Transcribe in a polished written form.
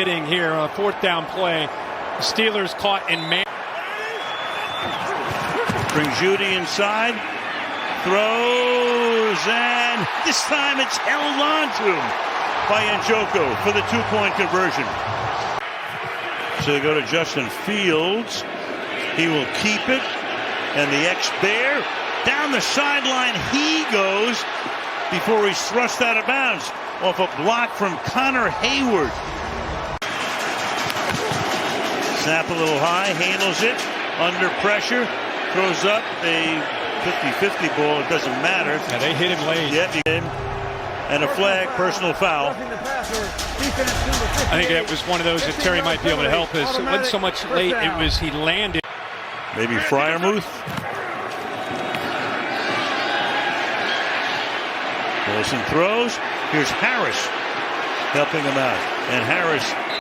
Hitting here on a fourth down play. The Steelers caught in man. Brings Judy inside. Throws, and this time it's held on to by Njoko for the 2-point conversion. So they go to Justin Fields. He will keep it. And the ex-Bear down the sideline he goes before he's thrust out of bounds off a block from Connor Hayward. Snap a little high, handles it, under pressure, throws up a 50-50 ball. It doesn't matter. Yeah, they hit him late. Yep, he did. And a flag, personal foul. I think that was one of those that Terry might be able to help us. It wasn't so much late, it was he landed. Maybe Freiermuth. Wilson throws. Here's Harris helping him out. And Harris